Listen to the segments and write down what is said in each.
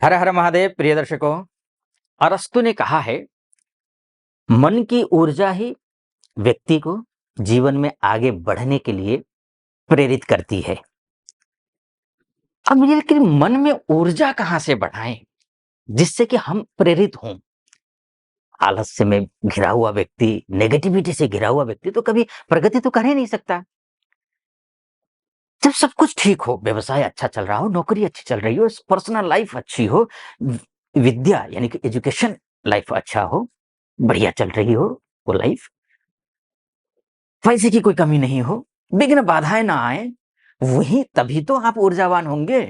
हर हर महादेव। प्रिय दर्शकों, अरस्तु ने कहा है, मन की ऊर्जा ही व्यक्ति को जीवन में आगे बढ़ने के लिए प्रेरित करती है। अब ये कि मन में ऊर्जा कहां से बढ़ाएं जिससे कि हम प्रेरित हों। आलस्य में घिरा हुआ व्यक्ति, नेगेटिविटी से घिरा हुआ व्यक्ति तो कभी प्रगति तो कर ही नहीं सकता। जब सब कुछ ठीक हो, व्यवसाय अच्छा चल रहा हो, नौकरी अच्छी चल रही हो, पर्सनल लाइफ अच्छी हो, विद्या यानी कि एजुकेशन लाइफ अच्छा हो, बढ़िया चल रही हो वो लाइफ, पैसे की कोई कमी नहीं हो, विघ्न बाधाएं ना आए, वही तभी तो आप ऊर्जावान होंगे।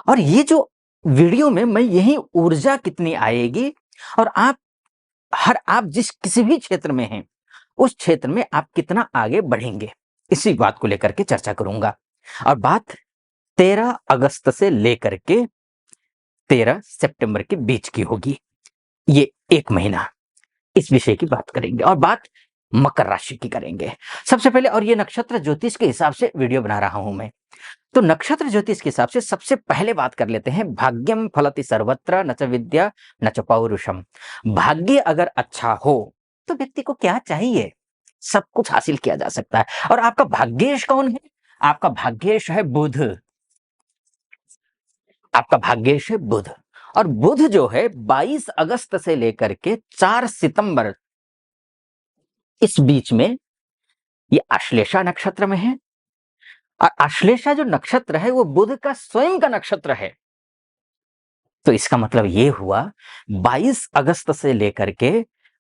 और ये जो वीडियो में मैं यही ऊर्जा कितनी आएगी और आप जिस किसी भी क्षेत्र में हैं उस क्षेत्र में आप कितना आगे बढ़ेंगे, इसी बात को लेकर के चर्चा करूंगा। और बात 13 अगस्त से लेकर के 13 सितंबर के बीच की होगी। ये एक महीना इस विषय की बात करेंगे और बात मकर राशि की करेंगे सबसे पहले। और ये नक्षत्र ज्योतिष के हिसाब से वीडियो बना रहा हूं मैं, तो नक्षत्र ज्योतिष के हिसाब से सबसे पहले बात कर लेते हैं। भाग्यम फलति सर्वत्र न च विद्या न च पौरुषम। भाग्य अगर अच्छा हो तो व्यक्ति को क्या चाहिए, सब कुछ हासिल किया जा सकता है। और आपका भाग्येश कौन है? आपका भाग्येश है बुध। आपका भाग्येश है बुध। और बुध जो है 22 अगस्त से लेकर के 4 सितंबर इस बीच में ये आश्लेषा नक्षत्र में है। और आश्लेषा जो नक्षत्र है वो बुध का स्वयं का नक्षत्र है। तो इसका मतलब ये हुआ 22 अगस्त से लेकर के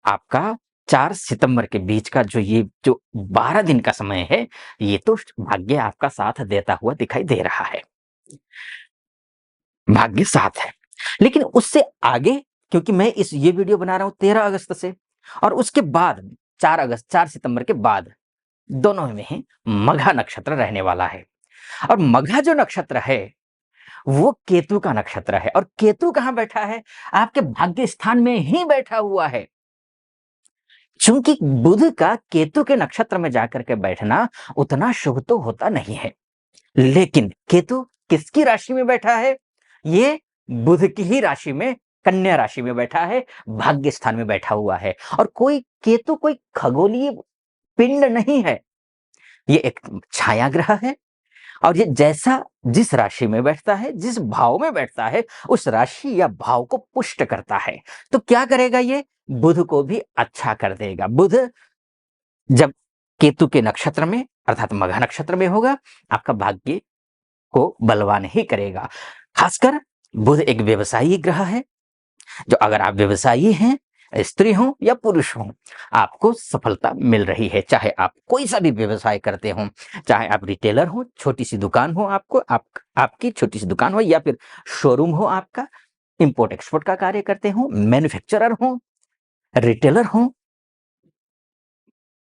आपका 4 सितंबर के बीच का जो 12 दिन का समय है, ये तो भाग्य आपका साथ देता हुआ दिखाई दे रहा है। भाग्य साथ है। लेकिन उससे आगे, क्योंकि मैं ये वीडियो बना रहा हूं 13 अगस्त से, और उसके बाद 4 सितंबर के बाद दोनों में ही मघा नक्षत्र रहने वाला है। और मघा जो नक्षत्र है वो केतु का नक्षत्र है। और केतु कहां बैठा है? आपके भाग्य स्थान में ही बैठा हुआ है। चूंकि बुध का केतु के नक्षत्र में जाकर के बैठना उतना शुभ तो होता नहीं है, लेकिन केतु किसकी राशि में बैठा है? ये बुध की ही राशि में, कन्या राशि में बैठा है, भाग्य स्थान में बैठा हुआ है। और केतु कोई खगोलीय पिंड नहीं है, ये एक छाया ग्रह है। और ये जैसा जिस राशि में बैठता है, जिस भाव में बैठता है, उस राशि या भाव को पुष्ट करता है। तो क्या करेगा? ये बुध को भी अच्छा कर देगा। बुध जब केतु के नक्षत्र में अर्थात मघा नक्षत्र में होगा, आपका भाग्य को बलवान ही करेगा। खासकर बुध एक व्यवसायी ग्रह है, जो अगर आप व्यवसायी हैं, स्त्री हो या पुरुष हो, आपको सफलता मिल रही है। चाहे आप कोई सा भी व्यवसाय करते हो, चाहे आप रिटेलर हो, छोटी सी दुकान हो, आपकी छोटी सी दुकान हो, या फिर शोरूम हो, आपका इंपोर्ट एक्सपोर्ट का कार्य करते हो, मैन्युफैक्चरर हो, रिटेलर हो,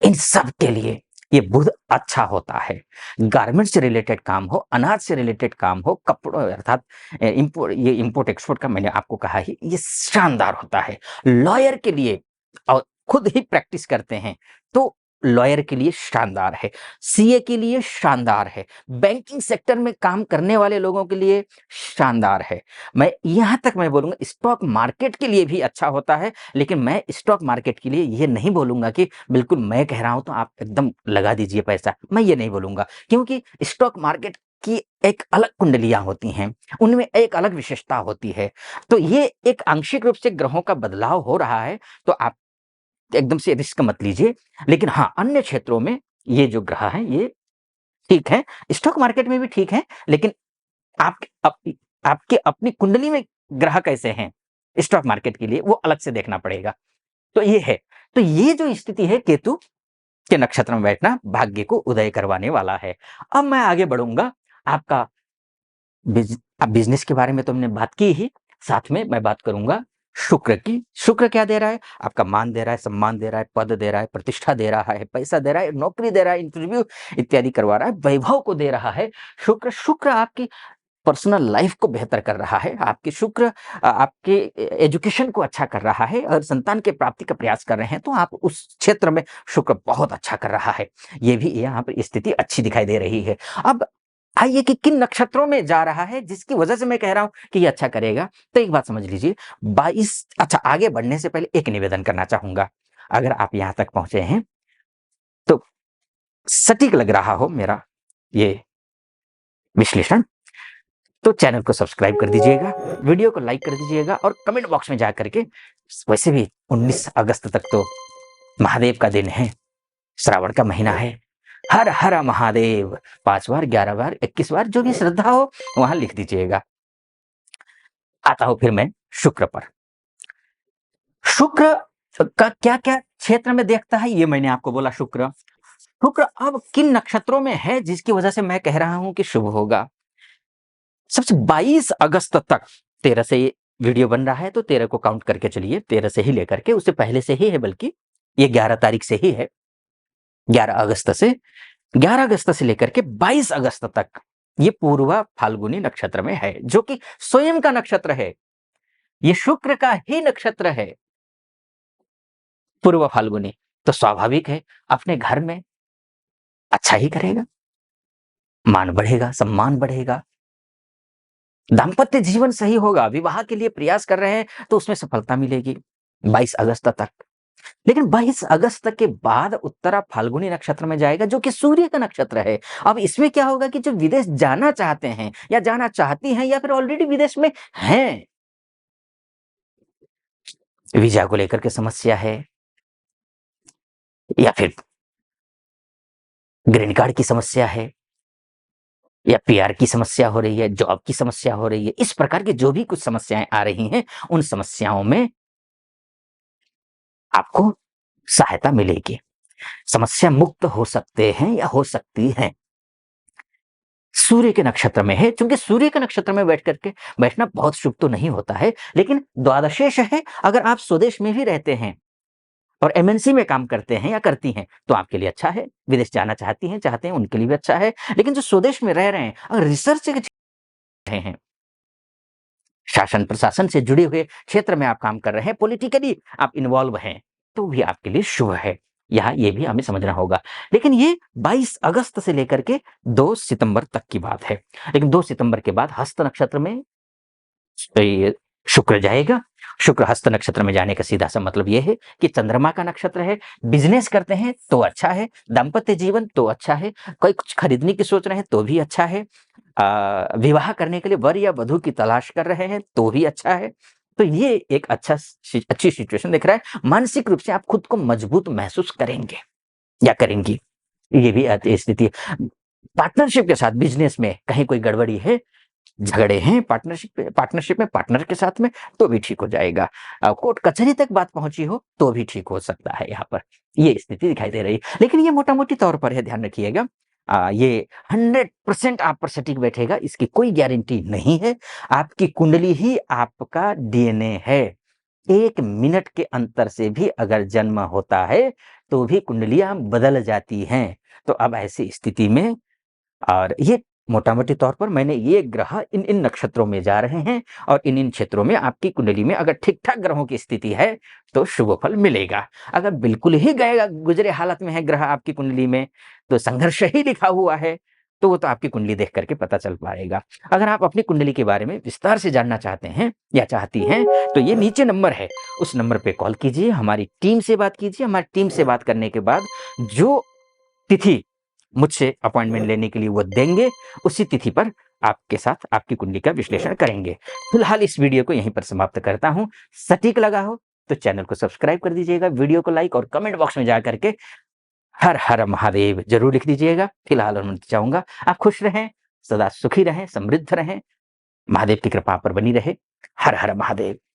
इन सब के लिए ये बुध अच्छा होता है। गारमेंट से रिलेटेड काम हो, अनाज से रिलेटेड काम हो, कपड़ों अर्थात इंपोर्ट एक्सपोर्ट का मैंने आपको कहा ही, ये शानदार होता है। लॉयर के लिए, और खुद ही प्रैक्टिस करते हैं तो लॉयर के लिए शानदार है, सीए के लिए शानदार है, बैंकिंग सेक्टर में काम करने वाले लोगों के लिए शानदार है। मैं यहां तक मैं बोलूंगा स्टॉक मार्केट के लिए भी अच्छा होता है। लेकिन मैं स्टॉक मार्केट के लिए ये नहीं बोलूंगा कि बिल्कुल मैं कह रहा हूं तो आप एकदम लगा दीजिए पैसा, मैं ये नहीं बोलूंगा, क्योंकि स्टॉक मार्केट की एक अलग कुंडलियां होती हैं, उनमें एक अलग विशेषता होती है। तो ये एक आंशिक रूप से ग्रहों का बदलाव हो रहा है, तो आप एकदम से रिस्क मत लीजिए। लेकिन हाँ, अन्य क्षेत्रों में ये जो ग्रह है ये ठीक है, स्टॉक मार्केट में भी ठीक है, लेकिन आप आपके अपनी कुंडली में ग्रह कैसे हैं स्टॉक मार्केट के लिए, वो अलग से देखना पड़ेगा। तो ये है, तो ये जो स्थिति है केतु के नक्षत्र में बैठना भाग्य को उदय करवाने वाला है। अब मैं आगे बढ़ूंगा। आपका बिजनेस के बारे में तो हमने बात की ही, साथ में मैं बात करूंगा शुक्र की। शुक्र क्या दे रहा है? आपका मान दे रहा है, सम्मान दे रहा है, पद दे रहा है, प्रतिष्ठा दे रहा है, पैसा दे रहा है, नौकरी दे रहा है, इंटरव्यू इत्यादि करवा रहा है, वैभव को दे रहा है। शुक्र आपकी पर्सनल लाइफ को बेहतर कर रहा है। आपके शुक्र आपके एजुकेशन को अच्छा कर रहा है, और संतान के प्राप्ति का प्रयास कर रहे हैं तो आप उस क्षेत्र में शुक्र बहुत अच्छा कर रहा है। ये भी यहाँ पर स्थिति अच्छी दिखाई दे रही है। अब आइए कि किन नक्षत्रों में जा रहा है जिसकी वजह से मैं कह रहा हूं कि ये अच्छा करेगा। तो एक बात समझ लीजिए, 22 अच्छा आगे बढ़ने से पहले एक निवेदन करना चाहूंगा। अगर आप यहां तक पहुंचे हैं तो सटीक लग रहा हो मेरा ये विश्लेषण, तो चैनल को सब्सक्राइब कर दीजिएगा, वीडियो को लाइक कर दीजिएगा और कमेंट बॉक्स में जाकर के, वैसे भी 19 अगस्त तक तो महादेव का दिन है, श्रावण का महीना है, हर हर महादेव 5 बार, 11 बार, 21 बार जो भी श्रद्धा हो वहां लिख दीजिएगा। आता हूं फिर मैं शुक्र पर। शुक्र का क्या क्या क्षेत्र में देखता है ये मैंने आपको बोला। शुक्र शुक्र अब किन नक्षत्रों में है जिसकी वजह से मैं कह रहा हूं कि शुभ होगा। सबसे 22 अगस्त तक 13 से ये वीडियो बन रहा है तो 13 को काउंट करके चलिए, 13 से ही लेकर के, उससे पहले से ही है, बल्कि ये 11 तारीख से ही है, 11 अगस्त से, 11 अगस्त से लेकर के 22 अगस्त तक ये पूर्वा फाल्गुनी नक्षत्र में है, जो कि स्वयं का नक्षत्र है, ये शुक्र का ही नक्षत्र है पूर्व फाल्गुनी। तो स्वाभाविक है अपने घर में अच्छा ही करेगा, मान बढ़ेगा, सम्मान बढ़ेगा, दाम्पत्य जीवन सही होगा, विवाह के लिए प्रयास कर रहे हैं तो उसमें सफलता मिलेगी 22 अगस्त तक। लेकिन 22 अगस्त के बाद उत्तरा फाल्गुनी नक्षत्र में जाएगा जो कि सूर्य का नक्षत्र है। अब इसमें क्या होगा कि जो विदेश जाना चाहते हैं या जाना चाहती हैं या फिर ऑलरेडी विदेश में हैं, वीजा को लेकर के समस्या है या फिर ग्रीन कार्ड की समस्या है या पीआर की समस्या हो रही है, जॉब की समस्या हो रही है, इस प्रकार की जो भी कुछ समस्याएं आ रही हैं, उन समस्याओं में आपको सहायता मिलेगी। समस्या मुक्त हो सकते हैं या हो सकती हैं। सूर्य के नक्षत्र में है, क्योंकि सूर्य के नक्षत्र में बैठ करके बैठना बहुत शुभ तो नहीं होता है, लेकिन द्वादशेष है। अगर आप स्वदेश में भी रहते हैं और एमएनसी में काम करते हैं या करती हैं तो आपके लिए अच्छा है, विदेश जाना चाहती हैं चाहते हैं उनके लिए भी अच्छा है। लेकिन जो स्वदेश में रह रहे हैं, अगर रिसर्च के रहे हैं, शासन प्रशासन से जुड़े हुए क्षेत्र में आप काम कर रहे हैं, पॉलिटिकली आप इन्वॉल्व हैं, तो भी आपके लिए शुभ है। यहाँ ये भी हमें समझना होगा। लेकिन ये 22 अगस्त से लेकर के 2 सितंबर तक की बात है। लेकिन 2 सितंबर के बाद हस्त नक्षत्र में ये शुक्र जाएगा। शुक्र हस्त नक्षत्र में जाने का सीधा सा मतलब ये है कि चंद्रमा का नक्षत्र है, बिजनेस करते हैं तो अच्छा है, दाम्पत्य जीवन तो अच्छा है, कोई कुछ खरीदने की सोच रहे हैं तो भी अच्छा है, विवाह करने के लिए वर या वधू की तलाश कर रहे हैं तो भी अच्छा है। तो ये एक अच्छी सिचुएशन दिख रहा है। मानसिक रूप से आप खुद को मजबूत महसूस करेंगे या करेंगी, ये भी स्थिति है। पार्टनरशिप के साथ बिजनेस में कहीं कोई गड़बड़ी है, झगड़े हैं पार्टनरशिप में पार्टनर के साथ में, तो भी ठीक हो जाएगा। कोर्ट कचहरी तक बात पहुंची हो तो भी ठीक हो सकता है। यहाँ पर ये स्थिति दिखाई दे रही है, लेकिन ये मोटा-मोटी तौर पर है, ध्यान रखिएगा। ये 100% आप पर सटीक बैठेगा इसकी कोई गारंटी नहीं है। आपकी कुंडली ही आपका डीएनए है। 1 मिनट के अंतर से भी अगर जन्म होता है, तो भी कुंडलियाँ बदल जाती हैं। तो अब ऐसी स्थिति में, और ये मोटा-मोटी तौर पर मैंने ये ग्रह इन-इन नक्षत्रों में जा रहे हैं और इन-इन क्षेत्रों में आपकी कुंडली में अगर ठीक-ठाक ग्रहों की स्थिति है, तो शुभ फल मिलेगा। अगर बिल्कुल ही गए गुज़रे हालत में है ग्रह आपकी कुंडली में, तो संघर्ष ही लिखा हुआ है, तो वो तो आपकी कुंडली देख कर के पता चल पाएगा। अगर आप अपनी कुंडली के बारे में विस्तार से जानना चाहते हैं या चाहती हैं, तो ये नीचे नंबर है, उस नंबर पे कॉल कीजिए, हमारी टीम से बात कीजिए। हमारी टीम से बात करने के बाद जो तिथि मुझसे अपॉइंटमेंट लेने के लिए वो देंगे, उसी तिथि पर आपके साथ आपकी कुंडली का विश्लेषण करेंगे। फिलहाल इस वीडियो को यहीं पर समाप्त करता हूँ। सटीक लगा हो तो चैनल को सब्सक्राइब कर दीजिएगा, वीडियो को लाइक और कमेंट बॉक्स में जा करके हर हर महादेव जरूर लिख दीजिएगा। फिलहाल अनुमति चाहूंगा, आप खुश रहें, सदा सुखी रहें, समृद्ध रहें, महादेव की कृपा पर बनी रहे। हर हर महादेव।